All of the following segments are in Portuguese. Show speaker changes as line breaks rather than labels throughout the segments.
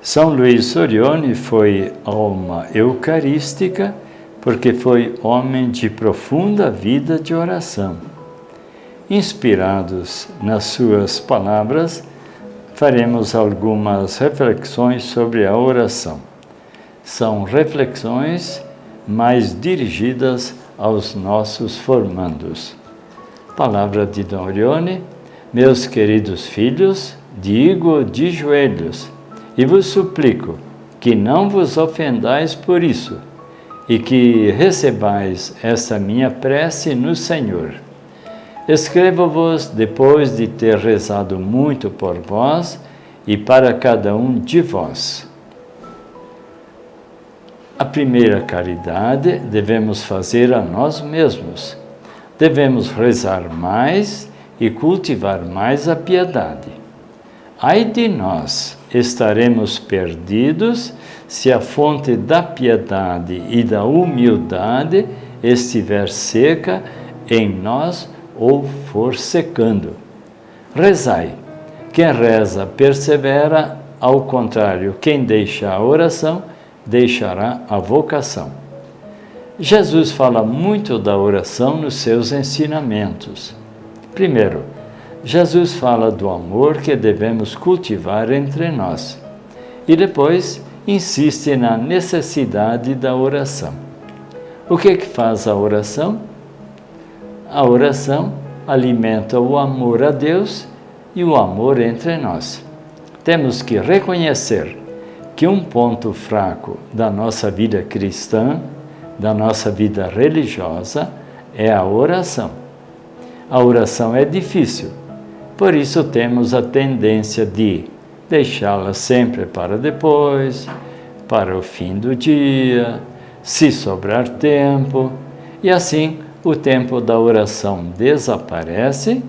São Luís Sorione foi alma eucarística porque foi homem de profunda vida de oração. Inspirados nas suas palavras, faremos algumas reflexões sobre a oração. São reflexões mais dirigidas aos nossos formandos. Palavra de Dom Orione: meus queridos filhos, digo de joelhos, e vos suplico que não vos ofendais por isso, e que recebais esta minha prece no Senhor. Escrevo-vos depois de ter rezado muito por vós e para cada um de vós. A primeira caridade devemos fazer a nós mesmos. Devemos rezar mais e cultivar mais a piedade. Ai de nós, estaremos perdidos se a fonte da piedade e da humildade estiver seca em nós ou for secando. Rezai. Quem reza persevera, ao contrário, quem deixa a oração, deixará a vocação. Jesus fala muito da oração nos seus ensinamentos. Primeiro, Jesus fala do amor que devemos cultivar entre nós. E depois, insiste na necessidade da oração. O que faz a oração? A oração alimenta o amor a Deus e o amor entre nós. Temos que reconhecer que um ponto fraco da nossa vida cristã, da nossa vida religiosa, é a oração. A oração é difícil, por isso temos a tendência de deixá-la sempre para depois, para o fim do dia, se sobrar tempo, e assim o tempo da oração desaparece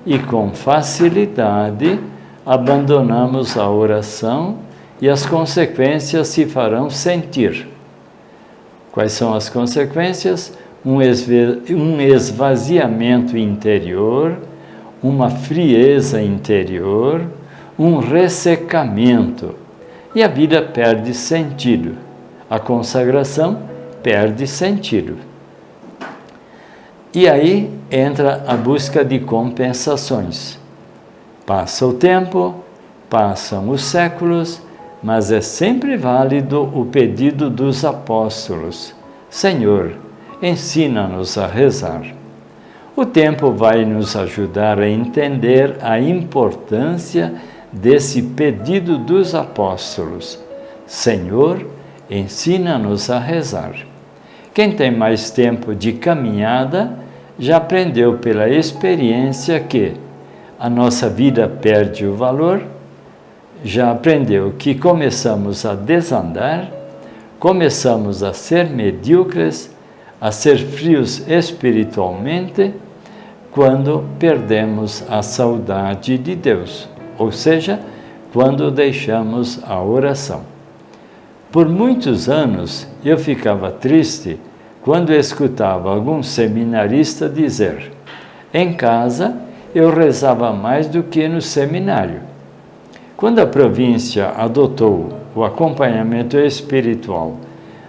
e com facilidade abandonamos a oração e as consequências se farão sentir. Quais são as consequências? Um esvaziamento interior, uma frieza interior, um ressecamento. E a vida perde sentido. A consagração perde sentido. E aí entra a busca de compensações. Passa o tempo, passam os séculos, mas é sempre válido o pedido dos apóstolos: Senhor, ensina-nos a rezar. O tempo vai nos ajudar a entender a importância desse pedido dos apóstolos: Senhor, ensina-nos a rezar. Quem tem mais tempo de caminhada já aprendeu pela experiência que a nossa vida perde o valor, já aprendeu que começamos a desandar, começamos a ser medíocres, a ser frios espiritualmente, quando perdemos a saudade de Deus, ou seja, quando deixamos a oração. Por muitos anos eu ficava triste quando escutava algum seminarista dizer: em casa eu rezava mais do que no seminário. Quando a província adotou o acompanhamento espiritual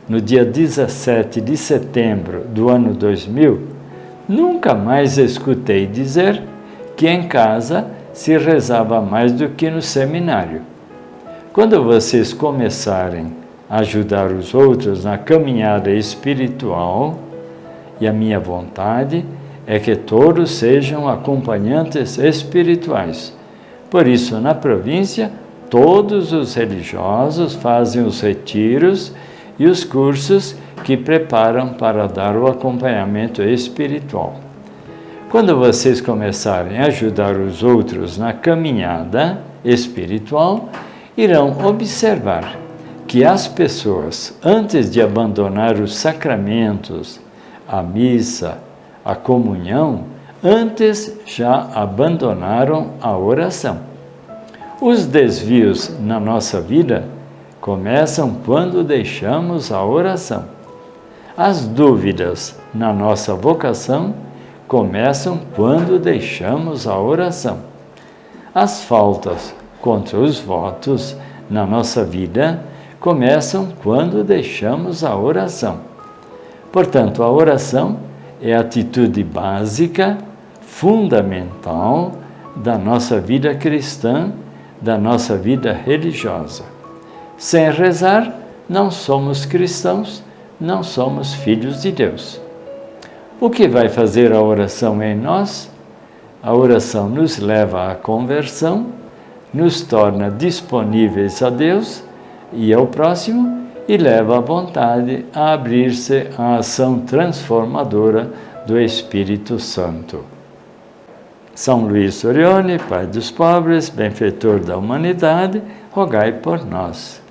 no dia 17 de setembro do ano 2000, nunca mais escutei dizer que em casa se rezava mais do que no seminário. Quando vocês começarem a ajudar os outros na caminhada espiritual, e a minha vontade é que todos sejam acompanhantes espirituais. Por isso, na província, todos os religiosos fazem os retiros e os cursos que preparam para dar o acompanhamento espiritual. Quando vocês começarem a ajudar os outros na caminhada espiritual, irão observar que as pessoas, antes de abandonar os sacramentos, a missa, a comunhão, antes já abandonaram a oração. Os desvios na nossa vida começam quando deixamos a oração. As dúvidas na nossa vocação começam quando deixamos a oração. As faltas contra os votos na nossa vida começam quando deixamos a oração. Portanto, a oração é a atitude básica, fundamental da nossa vida cristã, da nossa vida religiosa. Sem rezar, não somos cristãos, não somos filhos de Deus. O que vai fazer a oração em nós? A oração nos leva à conversão, nos torna disponíveis a Deus e ao próximo e leva a vontade a abrir-se à ação transformadora do Espírito Santo. São Luís Sorione, Pai dos pobres, benfeitor da humanidade, rogai por nós.